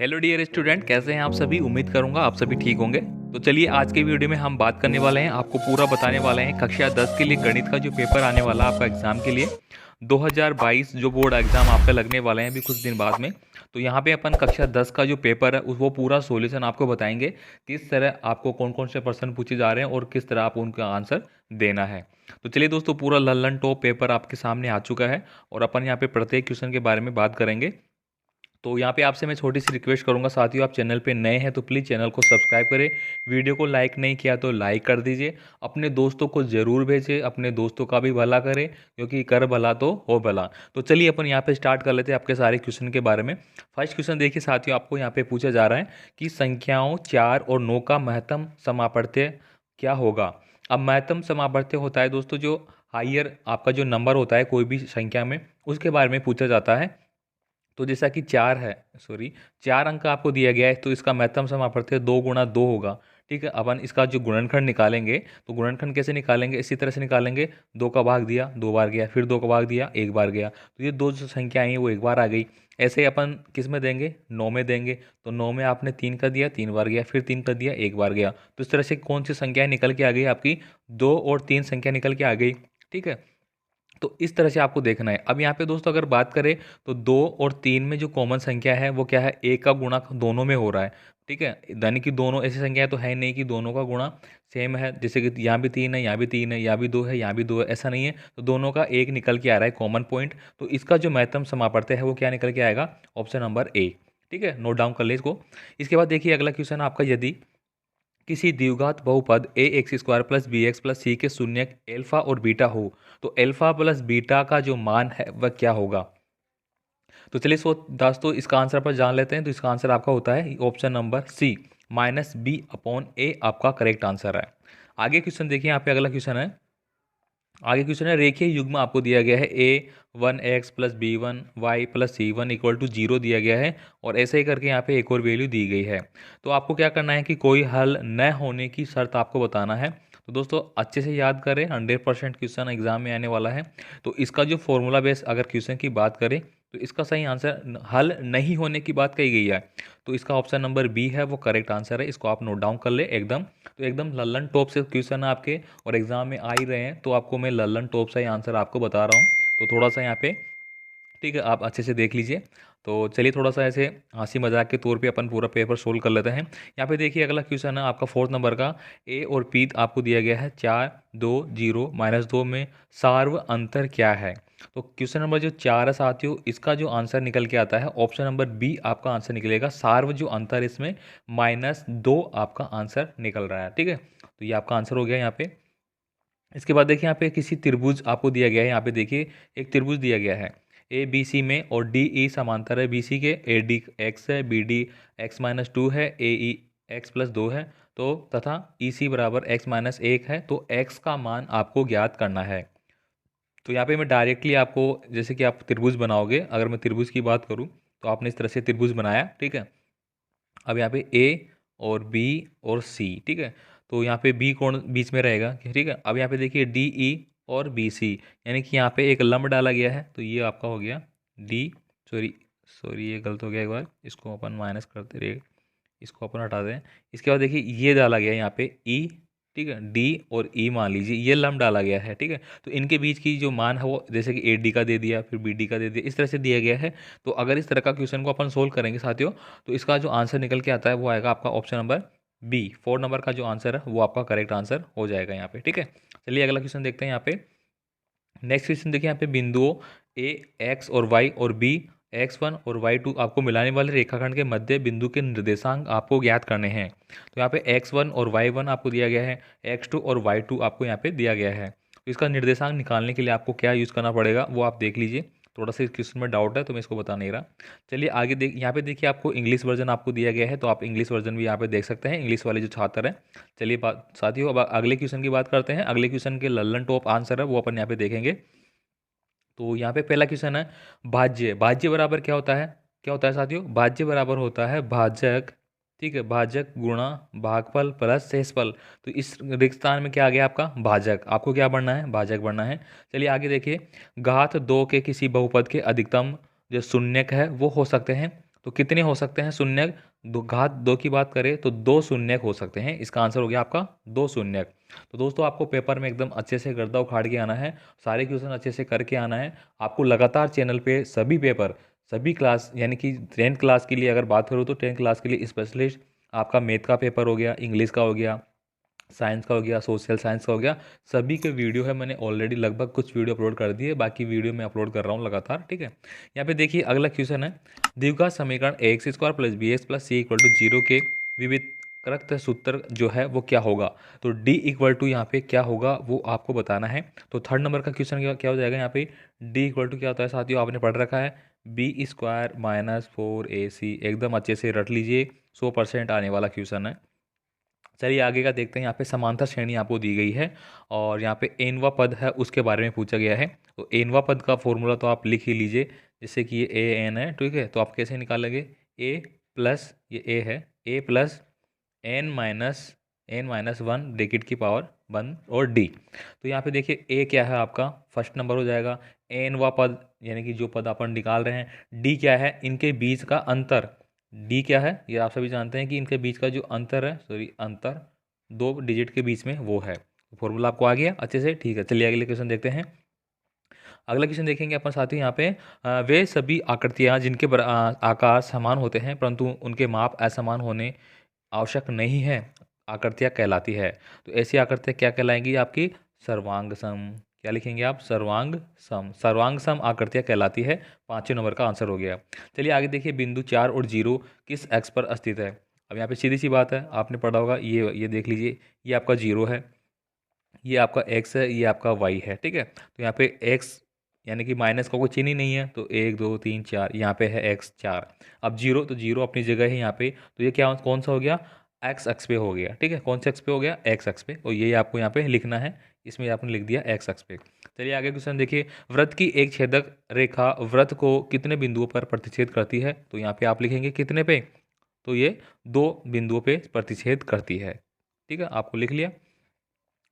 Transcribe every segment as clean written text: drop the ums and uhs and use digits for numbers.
Hello dear student, कैसे हैं आप सभी। उम्मीद करूंगा आप सभी ठीक होंगे। तो चलिए आज के वीडियो में हम बात करने वाले हैं, आपको पूरा बताने वाले हैं कक्षा 10 के लिए गणित का जो पेपर आने वाला है आपका एग्जाम के लिए 2022 जो बोर्ड एग्जाम आपका लगने वाले हैं अभी कुछ दिन बाद में। तो यहाँ पे अपन कक्षा 10 का जो पेपर है वो पूरा सॉल्यूशन आपको बताएंगे, किस तरह आपको कौन कौन से प्रश्न पूछे जा रहे हैं और किस तरह आपको उनका आंसर देना है। तो चलिए दोस्तों, पूरा लल्लन टॉप पेपर आपके सामने आ चुका है और अपन यहाँ पे प्रत्येक क्वेश्चन के बारे में बात करेंगे। तो यहाँ पे आपसे मैं छोटी सी रिक्वेस्ट करूंगा, साथियों आप चैनल पे नए हैं तो प्लीज़ चैनल को सब्सक्राइब करें। वीडियो को लाइक नहीं किया तो लाइक कर दीजिए। अपने दोस्तों को ज़रूर भेजें, अपने दोस्तों का भी भला करें, क्योंकि कर भला तो हो भला। तो चलिए अपन यहाँ पे स्टार्ट कर लेते हैं आपके सारे क्वेश्चन के बारे में। फर्स्ट क्वेश्चन देखिए साथियों, आपको यहाँ पे पूछा जा रहा है कि संख्याओं 4 और 9 का महत्तम समापवर्त्य क्या होगा। अब महत्तम समापवर्त्य होता है दोस्तों, जो हाइयर आपका जो नंबर होता है कोई भी संख्या में, उसके बारे में पूछा जाता है। तो जैसा कि 4 है, सॉरी 4 अंक आपको दिया गया है, तो इसका महत्तम समापवर्त्य 2 गुणा 2 होगा। ठीक है, अपन इसका जो गुणनखंड निकालेंगे, तो गुणनखंड कैसे निकालेंगे, इसी तरह से निकालेंगे। 2 का भाग दिया 2 बार गया, फिर 2 का भाग दिया 1 बार गया, तो ये दो जो संख्याएं हैं वो 1 बार आ गई। ऐसे ही अपन किस में देंगे, 9 में देंगे। तो 9 में आपने 3 का दिया 3 बार गया, फिर 3 का दिया 1 बार गया। तो इस तरह से कौन सी संख्या निकल के आ गई आपकी, 2 और 3 संख्या निकल के आ गई। ठीक है, तो इस तरह से आपको देखना है। अब यहाँ पे दोस्तों अगर बात करें तो 2 और 3 में जो कॉमन संख्या है वो क्या है, एक का गुणा दोनों में हो रहा है। ठीक है, यानी कि दोनों ऐसी संख्या तो है नहीं कि दोनों का गुणा सेम है, जैसे कि यहाँ भी 3 है, यहाँ भी 3 है, यहाँ भी 2 है, यहाँ भी 2 है, ऐसा नहीं है। तो दोनों का एक निकल के आ रहा है कॉमन पॉइंट। तो इसका जो महत्तम समापवर्त्य है वो क्या निकल के आएगा, ऑप्शन नंबर ए। ठीक है, नोट डाउन कर ले इसको। इसके बाद देखिए अगला क्वेश्चन आपका, यदि किसी द्विघात बहुपद a x square plus b x plus c के शून्य एल्फा और बीटा हो, तो एल्फा प्लस बीटा का जो मान है वह क्या होगा। तो चलिए सो दोस्तों इसका आंसर पर जान लेते हैं। तो इसका आंसर आपका होता है ऑप्शन नंबर सी, -b/a आपका करेक्ट आंसर है। आगे क्वेश्चन देखिए, यहाँ पे अगला क्वेश्चन है। आगे क्वेश्चन है, रेखीय युग्म आपको दिया गया है a1x plus b1 y plus c1 equal to 0 दिया गया है, और ऐसे ही करके यहाँ पे एक और वैल्यू दी गई है। तो आपको क्या करना है कि कोई हल न होने की शर्त आपको बताना है। तो दोस्तों अच्छे से याद करें, 100% क्वेश्चन एग्जाम में आने वाला है। तो इसका जो फॉर्मूला बेस अगर क्वेश्चन की बात करें, तो इसका सही आंसर हल नहीं होने की बात कही गई है। तो इसका ऑप्शन नंबर बी है वो करेक्ट आंसर है, इसको आप नोट डाउन कर ले एकदम। तो एकदम लल्लन टॉप से क्वेश्चन है आपके और एग्जाम में आ ही रहे हैं, तो आपको मैं लल्लन टॉप से ही आंसर आपको बता रहा हूँ। तो थोड़ा सा यहाँ पे ठीक है आप अच्छे से देख लीजिए। तो चलिए थोड़ा सा ऐसे हंसी मजाक के तौर पे अपन पूरा पेपर सोल्व कर लेते हैं। यहाँ पे देखिए अगला क्वेश्चन है आपका 4 नंबर का, ए और पी आपको दिया गया है 4 2 0 -2 में सार्व अंतर क्या है। तो क्वेश्चन नंबर जो 4 है साथियों, इसका जो आंसर निकल के आता है ऑप्शन नंबर बी आपका आंसर निकलेगा। सार्व जो अंतर इसमें -2 आपका आंसर निकल रहा है। ठीक है, तो ये आपका आंसर हो गया यहाँ पे। इसके बाद देखिए यहाँ पे किसी त्रिभुज आपको दिया गया है, यहाँ पे देखिए एक त्रिभुज दिया गया है ए बी सी में, और डी ई समांतर है बी सी के। ए डी एक्स है, बी डी x-2 है, ए ई x+2 है, तो तथा ई सी बराबर x-1 है। तो x का मान आपको ज्ञात करना है। तो यहाँ पे मैं डायरेक्टली आपको, जैसे कि आप त्रिभुज बनाओगे, अगर मैं त्रिभुज की बात करूँ तो आपने इस तरह से त्रिभुज बनाया। ठीक है, अब यहाँ पे ए और बी और सी, ठीक है, तो यहाँ पे बी कौन बीच में रहेगा। ठीक है, अब यहाँ पे देखिए डी ई और बी सी, यानी कि यहाँ पे एक लंब डाला गया है, तो ये आपका हो गया डी, सॉरी सॉरी ये गलत हो गया, एक बार इसको अपन माइनस करते रहे, इसको अपन हटा दें। इसके बाद देखिए ये डाला गया है यहाँ पे ई, ठीक है, डी और ई मान लीजिए ये लंब डाला गया है। ठीक है, तो इनके बीच की जो मान है वो जैसे कि ए डी का दे दिया, फिर बी डी का दे दिया, इस तरह से दिया गया है। तो अगर इस तरह का क्वेश्चन को अपन सोल्व करेंगे साथियों, तो इसका जो आंसर निकल के आता है वो आएगा आपका ऑप्शन नंबर बी। 4 नंबर का जो आंसर है वो आपका करेक्ट आंसर हो जाएगा यहाँ पे। ठीक है, चलिए अगला क्वेश्चन देखते हैं यहाँ पे। नेक्स्ट क्वेश्चन देखिए, यहाँ पे बिंदुओं ए एक्स और वाई और बी x1 और y2 आपको मिलाने वाले रेखाखंड के मध्य बिंदु के निर्देशांक आपको ज्ञात करने हैं। तो यहाँ पे x1 और y1 आपको दिया गया है, x2 और y2 आपको यहाँ पे दिया गया है। तो इसका निर्देशांक निकालने के लिए आपको क्या यूज़ करना पड़ेगा वो आप देख लीजिए। थोड़ा सा इस क्वेश्चन में डाउट है तो मैं इसको बता नहीं रहा। चलिए आगे देख, यहाँ पे देखिए आपको इंग्लिश वर्जन आपको दिया गया है, तो आप इंग्लिश वर्जन भी यहाँ पे देख सकते हैं, इंग्लिश वाले जो छात्र हैं। चलिए बात साथियों, अब अगले क्वेश्चन की बात करते हैं। अगले क्वेश्चन के लल्लन टॉप आंसर है वो अपन यहाँ पे देखेंगे। तो यहाँ पे पहला क्वेश्चन है, भाज्य भाज्य बराबर क्या होता है, क्या होता है साथियों, भाज्य बराबर होता है भाजक। ठीक है, भाजक गुणा भागफल प्लस शेषफल। तो इस रिक्त स्थान में क्या आ गया आपका भाजक, आपको क्या बनना है, भाजक बनना है। चलिए आगे देखिए, घात 2 के किसी बहुपद के अधिकतम जो शून्यक है वो हो सकते हैं। तो कितने हो सकते हैं शून्यक? दो घात दो की बात करें तो दो शून्यक हो सकते हैं। इसका आंसर हो गया आपका दो शून्यक। तो दोस्तों आपको पेपर में एकदम अच्छे से गर्दा उखाड़ के आना है, सारे क्वेश्चन अच्छे से करके आना है। आपको लगातार चैनल पे सभी पेपर, सभी क्लास, यानी कि 10th क्लास के लिए अगर बात करूँ तो 10th क्लास के लिए स्पेशलिस्ट, आपका मैथ का पेपर हो गया, इंग्लिश का हो गया, साइंस का हो गया, सोशल साइंस का हो गया, सभी के वीडियो है मैंने ऑलरेडी लगभग कुछ वीडियो अपलोड कर दिए, बाकी वीडियो मैं अपलोड कर रहा हूँ लगातार। ठीक है, यहाँ पे देखिए अगला क्वेश्चन है, द्विघात समीकरण a x square plus b x plus C equal to zero के विविधकृत सूत्र जो है वो क्या होगा? तो डी इक्वल टू यहाँ पे क्या होगा वो आपको बताना है। तो थर्ड नंबर का क्वेश्चन क्या हो जाएगा यहाँ पे? डी इक्वल टू क्या होता है साथियों, आपने पढ़ रखा है, बी स्क्वायर माइनस 4ac, एकदम अच्छे से रट लीजिए, 100% आने वाला क्वेश्चन है। चलिए आगे का देखते हैं। यहाँ पे समांतर श्रेणी आपको दी गई है और यहाँ पे एनवा पद है उसके बारे में पूछा गया है। तो एनवा पद का फॉर्मूला तो आप लिख ही लीजिए, जैसे कि ये ए एन है, ठीक है, तो आप कैसे निकालेंगे? ए प्लस, ये ए है, a plus n minus one bracket की पावर वन और डी। तो यहाँ पे देखिए ए क्या है आपका फर्स्ट नंबर हो जाएगा, एन वा पद यानी कि जो पद अपन निकाल रहे हैं, डी क्या है? इनके बीच का अंतर। डी क्या है? ये आप सभी जानते हैं कि इनके बीच का जो अंतर है, सॉरी अंतर दो डिजिट के बीच में वो है। फॉर्मूला आपको आ गया अच्छे से? ठीक है, चलिए अगले क्वेश्चन देखते हैं। अगला क्वेश्चन देखेंगे अपन साथियों यहाँ पे, वे सभी आकृतियाँ जिनके आकार समान होते हैं परंतु उनके माप असमान होने आवश्यक नहीं है, आकृतियाँ कहलाती है। तो ऐसी आकृतियाँ क्या कहलाएंगी आपकी? सर्वांग सम। क्या लिखेंगे आप? सर्वांग सम। सर्वांग सम आकृतियाँ कहलाती है। पाँचवें नंबर का आंसर हो गया। चलिए आगे देखिए, बिंदु 4 और 0 किस एक्स पर स्थित है? अब यहाँ पे सीधी सी बात है, आपने पढ़ा होगा, ये देख लीजिए, ये आपका 0 है, ये आपका एक्स है, ये आपका वाई है। ठीक है, तो यहाँ पे एक्स यानी कि माइनस का कोई चिन्ह ही नहीं है, तो 1 2 3 4 यहाँ पे है एक्स 4। अब जीरो, तो जीरो अपनी जगह है यहाँ पे, तो ये क्या कौन सा हो गया? एक्स एक्स पे हो गया। ठीक है, कौन से एक्स पे हो गया? एक्स एक्स पे, और ये आपको यहाँ पे लिखना है, इसमें आपने लिख दिया एक्स एक्स पे। चलिए आगे क्वेश्चन देखिए, वृत्त की एक छेदक रेखा वृत्त को कितने बिंदुओं पर प्रतिच्छेद करती है? तो यहाँ पे आप लिखेंगे कितने पे? तो ये दो बिंदुओं पे प्रतिच्छेद करती है। ठीक है, आपको लिख लिया।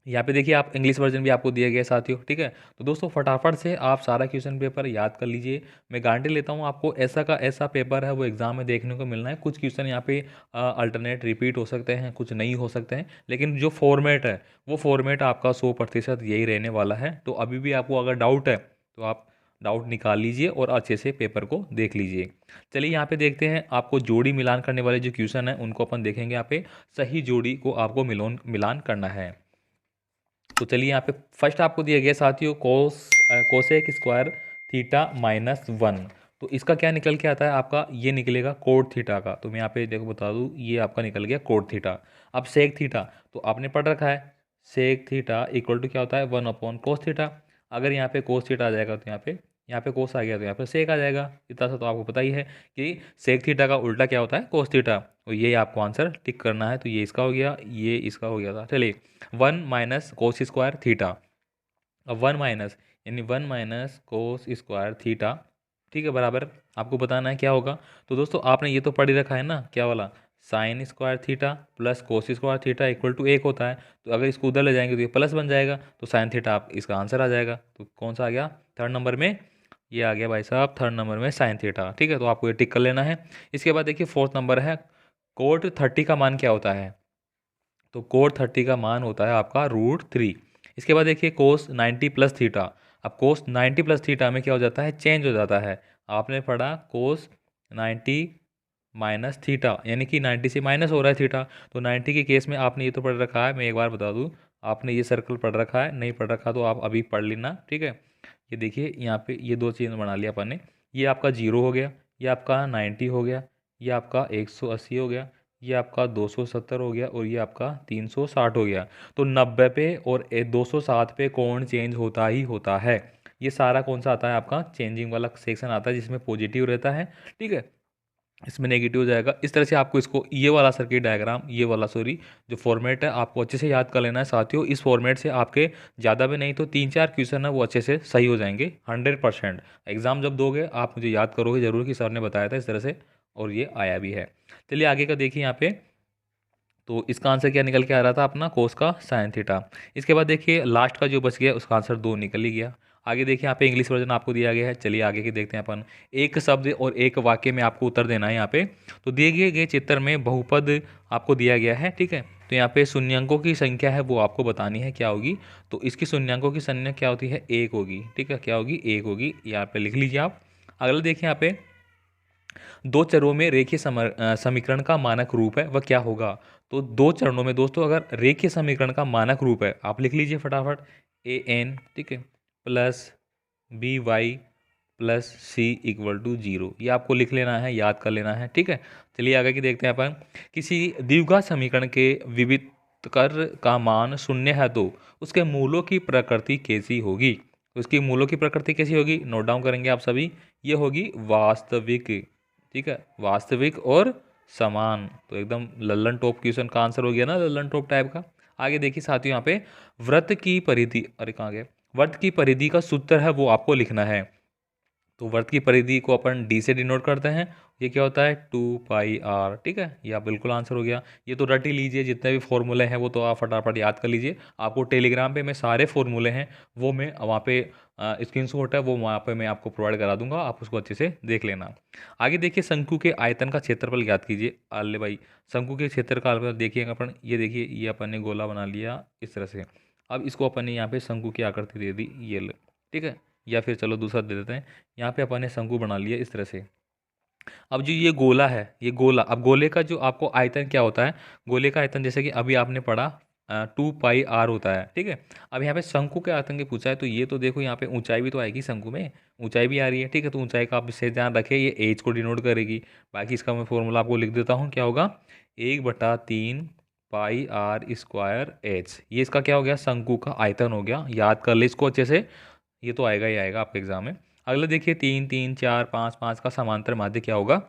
यहाँ पे देखिए आप इंग्लिश वर्जन भी आपको दिया गया है साथियों। ठीक है, तो दोस्तों फटाफट से आप सारा क्वेश्चन पेपर याद कर लीजिए। मैं गारंटी लेता हूँ आपको ऐसा का ऐसा पेपर है वो एग्जाम में देखने को मिलना है। कुछ क्वेश्चन यहाँ पे अल्टरनेट रिपीट हो सकते हैं, कुछ नहीं हो सकते हैं, लेकिन जो फॉर्मेट है वो फॉर्मेट आपका 100% यही रहने वाला है। तो अभी भी आपको अगर डाउट है तो आप डाउट निकाल लीजिए और अच्छे से पेपर को देख लीजिए। चलिए यहाँ पे देखते हैं, आपको जोड़ी मिलान करने वाले जो क्वेश्चन है उनको अपन देखेंगे। यहाँ पे सही जोड़ी को आपको मिलान करना है। तो चलिए यहाँ पे फर्स्ट आपको दिया गया साथियों, cosec square theta minus one. तो इसका क्या निकल के आता है आपका? ये निकलेगा कोट थीटा का। तो मैं यहाँ पे देखो बता दूँ, ये आपका निकल गया कोट थीटा। अब सेक थीटा तो आपने पढ़ रखा है, सेक थीटा इक्वल टू क्या होता है? 1/कोस थीटा। अगर यहाँ पे कोस थीटा आ जाएगा तो यहाँ पे कोस आ गया तो यहाँ पे सेक आ जाएगा। इतना सा तो आपको पता ही है कि सेक थीटा का उल्टा क्या होता है? Cos theta. और ये आपको आंसर टिक करना है। तो ये इसका हो गया, ये इसका हो गया था। चलिए, 1 माइनस कोस स्क्वायर थीटा। अब 1 माइनस यानी 1 माइनस कोस स्क्वायर थीटा, ठीक है, बराबर आपको बताना है क्या होगा। तो दोस्तों आपने ये तो पढ़ ही रखा है ना, क्या वाला? Sine square theta plus cos square theta equal to 1 होता है। तो अगर इसको उधर ले जाएंगे तो ये प्लस बन जाएगा, तो साइन थीटा आप इसका आंसर आ जाएगा। तो कौन सा आ गया? थर्ड नंबर में ये आ गया भाई साहब, थर्ड नंबर में साइन थीटा। ठीक है, तो आपको ये टिक कर लेना है। इसके बाद देखिए फोर्थ नंबर है, कोट 30 का मान क्या होता है? तो कोट 30 का मान होता है आपका √3। इसके बाद देखिए कोस 90 प्लस थीटा। अब कोस 90 प्लस थीटा में क्या हो जाता है? चेंज हो जाता है। आपने पढ़ा कोस 90 माइनस थीटा, यानी कि 90 से माइनस हो रहा है थीटा। तो 90 के केस में आपने ये तो पढ़ रखा है, मैं एक बार बता दूँ, आपने ये सर्कल पढ़ रखा है, नहीं पढ़ रखा तो आप अभी पढ़ लेना। ठीक है, ये देखिए यहाँ पे ये दो चीज़ बना लिया अपन ने। ये आपका 0 हो गया, ये आपका 90 हो गया, ये आपका 180 हो गया, ये आपका 270 हो गया, और ये आपका 360 हो गया। तो 90 पे और 260 पे कोण चेंज होता ही होता है। ये सारा कौन सा आता है आपका? चेंजिंग वाला सेक्शन आता है, जिसमें पॉजिटिव रहता है। ठीक है, इसमें नेगेटिव हो जाएगा। इस तरह से आपको इसको, ये वाला सर्किट डायग्राम, ये वाला सॉरी जो फॉर्मेट है, आपको अच्छे से याद कर लेना है साथियों। इस फॉर्मेट से आपके ज़्यादा भी नहीं तो 3-4 क्वेश्चन है वो अच्छे से सही हो जाएंगे 100%। एग्जाम जब दोगे आप मुझे याद करोगे जरूर कि सर ने बताया था इस तरह से, और ये आया भी है। चलिए आगे का देखिए यहाँ पे, तो इसका आंसर क्या निकल के आ रहा था अपना? कोस का साइन थीटा। इसके बाद देखिए लास्ट का जो बच गया उसका आंसर 2 निकल ही गया। आगे देखिए यहाँ पे इंग्लिश वर्जन आपको दिया गया है। चलिए आगे की देखते हैं अपन। एक शब्द और एक वाक्य में आपको उत्तर देना है यहाँ पे। तो दिए गए चित्र में बहुपद आपको दिया गया है, ठीक है। तो यहाँ पे शून्यांकों की संख्या है वो आपको बतानी है क्या होगी। तो इसकी शून्यांकों की संख्या क्या होती है, 1 होगी, ठीक है। क्या होगी, 1 होगी। यहाँ पे लिख लीजिए आप। अगला देखिए यहाँ पे, दो चरों में रेखीय समीकरण का मानक रूप है वह क्या होगा। तो दो चरणों में दोस्तों अगर रेखीय समीकरण का मानक रूप है, आप लिख लीजिए फटाफट, an, ठीक है, plus by plus C equal to 0। ये आपको लिख लेना है, याद कर लेना है, ठीक है। चलिए आगे की देखते हैं अपन। किसी द्विघात समीकरण के विविधकर का मान शून्य है तो उसके मूलों की प्रकृति कैसी होगी। तो उसकी मूलों की प्रकृति कैसी होगी, नोट डाउन करेंगे आप सभी। ये होगी वास्तविक, ठीक है, वास्तविक और समान। तो एकदम लल्लन टॉप क्वेश्चन का आंसर हो गया ना, लल्लन टॉप टाइप का। आगे देखिए साथियों, यहाँ पे वृत्त की परिधि, अरे कहाँ गए, वृत्त की परिधि का सूत्र है वो आपको लिखना है। तो वृत्त की परिधि को अपन डी से डिनोट करते हैं। ये क्या होता है, 2πr, ठीक है। ये आप बिल्कुल आंसर हो गया। ये तो रट ही लीजिए, जितने भी फॉर्मूले हैं वो तो आप फटाफट याद कर लीजिए। आपको टेलीग्राम पे मैं सारे फॉर्मूले हैं वो मैं वहाँ पे स्क्रीनशॉट है वो वहाँ पे मैं आपको प्रोवाइड करा दूंगा, आप उसको अच्छे से देख लेना। आगे देखिए, शंकु के आयतन का क्षेत्रफल ज्ञात कीजिए। अल्ले भाई, शंकु के क्षेत्र का देखिए अपन, ये देखिए ये अपन ने गोला बना लिया इस तरह से। अब इसको अपन ने यहाँ पे शंकु की आकृति दे दी, ये लो, ठीक है। या फिर चलो दूसरा दे देते हैं। यहाँ पे अपन ने शंकु बना लिया इस तरह से। अब जो ये गोला है, ये गोला, अब गोले का जो आपको आयतन क्या होता है, गोले का आयतन जैसे कि अभी आपने पढ़ा 2πr होता है, ठीक है। अब यहाँ पे शंकु के आयतन के पूछा है, तो ये तो देखो यहाँ पे ऊंचाई भी तो आएगी, शंकु में ऊंचाई भी आ रही है, ठीक है। तो ऊंचाई का आप विशेष ध्यान रखें, ये एज को डिनोट करेगी। बाकी इसका मैं फॉर्मूला आपको लिख देता हूँ, क्या होगा, 1/3πr² एच। ये इसका क्या हो गया, शंकु का आयतन हो गया। याद कर ले इसको अच्छे से, ये तो आएगा ही आएगा आपके एग्जाम में। अगला देखिए, 3 3 4 5 5 का समांतर माध्य क्या होगा।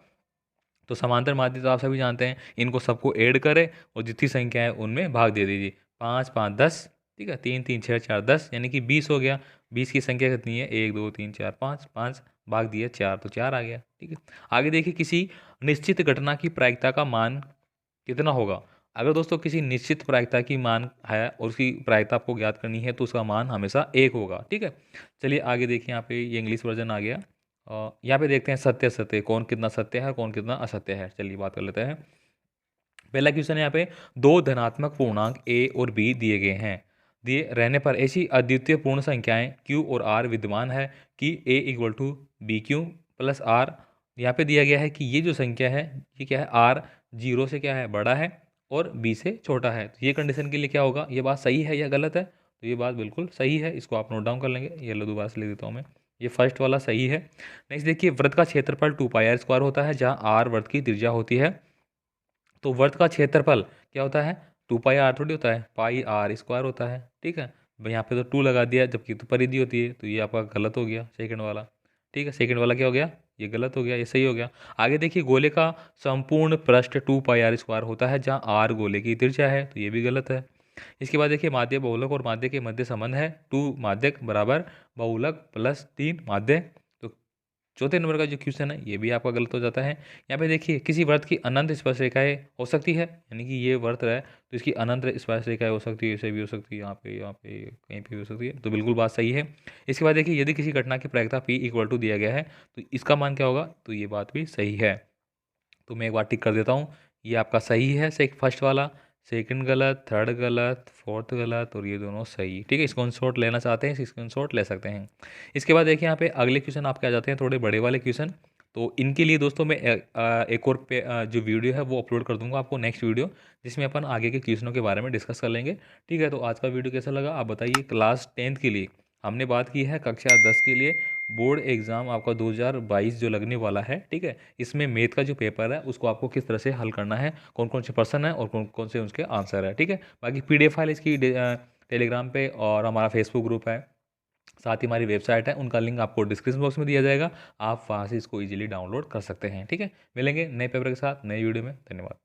तो समांतर माध्य तो आप सभी जानते हैं, इनको सबको ऐड करें और जितनी संख्या है उनमें भाग दे दीजिए। 5 5 10, ठीक है। 3 3 6 4 10, यानी कि 20 हो गया। 20 की संख्या कितनी है, 1 2 3 4 5, 5 भाग दिया 4, तो 4 आ गया, ठीक है। आगे देखिए, किसी निश्चित घटना की प्रायिकता का मान कितना होगा। अगर दोस्तों किसी निश्चित प्रायिकता की मान है और उसकी प्रायिकता आपको ज्ञात करनी है तो उसका मान हमेशा 1 होगा, ठीक है। चलिए आगे देखिए, यहाँ पे ये इंग्लिश वर्जन आ गया। यहाँ पे देखते हैं सत्य असत्य, कौन कितना सत्य है कौन कितना असत्य है। चलिए बात कर लेते हैं। पहला क्वेश्चन है, यहाँ पे दो धनात्मक पूर्णांक a और b दिए गए हैं। दिए रहने पर ऐसी अद्वितीय पूर्ण संख्याएं q और r विद्यमान है कि a equal to B Q plus r। यहाँ पे दिया गया है कि ये जो संख्या है ये क्या है, r 0 से क्या है, बड़ा है और b से छोटा है। तो ये कंडीशन के लिए क्या होगा, ये बात सही है या गलत है। तो ये बात बिल्कुल सही है, इसको आप नोट डाउन कर लेंगे। ये लो दोबारा से लिख देता हूँ मैं, ये फर्स्ट वाला सही है। नेक्स्ट देखिए, वृत्त का क्षेत्रफल 2πr² होता है जहाँ r वृत्त की त्रिज्या होती है। तो वृत्त का क्षेत्रफल क्या होता है, 2πr थोड़ी होता है, πr² होता है, ठीक है। भाई यहाँ पे तो 2 लगा दिया, जबकि तो परिधि होती है, तो ये आपका गलत हो गया सेकंड वाला, ठीक है। सेकंड वाला क्या हो गया, ये गलत हो गया, ये सही हो गया। आगे देखिए, गोले का संपूर्ण पृष्ठ 2πr² होता है जहाँ r गोले की त्रिज्या है, तो ये भी गलत है। इसके बाद देखिए, माध्य बहुलक और माध्य के मध्य संबंध है 2 माध्यक बराबर बहुलक प्लस 3 माध्य। तो चौथे नंबर का जो क्वेश्चन है ये भी आपका गलत हो जाता है। यहाँ पे देखिए, किसी वृत्त की अनंत स्पर्शरेखाएं हो सकती है, यानी कि ये वृत्त है तो इसकी अनंत स्पर्शरेखाएं हो सकती है, ऐसे भी हो सकती है, यहाँ पे कहीं पे भी हो सकती है, तो बिल्कुल बात सही है। इसके बाद देखिए, यदि किसी घटना की प्रायिकता p इक्वल टू दिया गया है तो इसका मान क्या होगा, तो ये बात भी सही है। तो मैं एक बार टिक कर देता हूँ, ये आपका सही है फर्स्ट वाला, सेकंड गलत, थर्ड गलत, फोर्थ गलत और ये दोनों सही, ठीक है। स्क्रीनशॉट लेना चाहते हैं स्क्रीनशॉट ले सकते हैं। इसके बाद देखिए, यहाँ पे अगले क्वेश्चन आपके आ जाते हैं, थोड़े बड़े वाले क्वेश्चन। तो इनके लिए दोस्तों मैं एक और जो वीडियो है वो अपलोड कर दूंगा आपको, नेक्स्ट वीडियो, जिसमें अपन आगे के क्वेश्चनों के बारे में डिस्कस कर लेंगे, ठीक है। तो आज का वीडियो कैसा लगा आप बताइए। क्लास 10th के लिए हमने बात की है, कक्षा 10 के लिए बोर्ड एग्ज़ाम आपका 2022 जो लगने वाला है, ठीक है। इसमें मैथ का जो पेपर है उसको आपको किस तरह से हल करना है, कौन कौन से पर्सन है और कौन कौन से उसके आंसर है, ठीक है। बाकी PDF फाइल इसकी टेलीग्राम पे और हमारा फेसबुक ग्रुप है, साथ ही हमारी वेबसाइट है, उनका लिंक आपको डिस्क्रिप्शन बॉक्स में दिया जाएगा, आप वहाँ से इसको ईजिली डाउनलोड कर सकते हैं, ठीक है। मिलेंगे नए पेपर के साथ नए वीडियो में, धन्यवाद।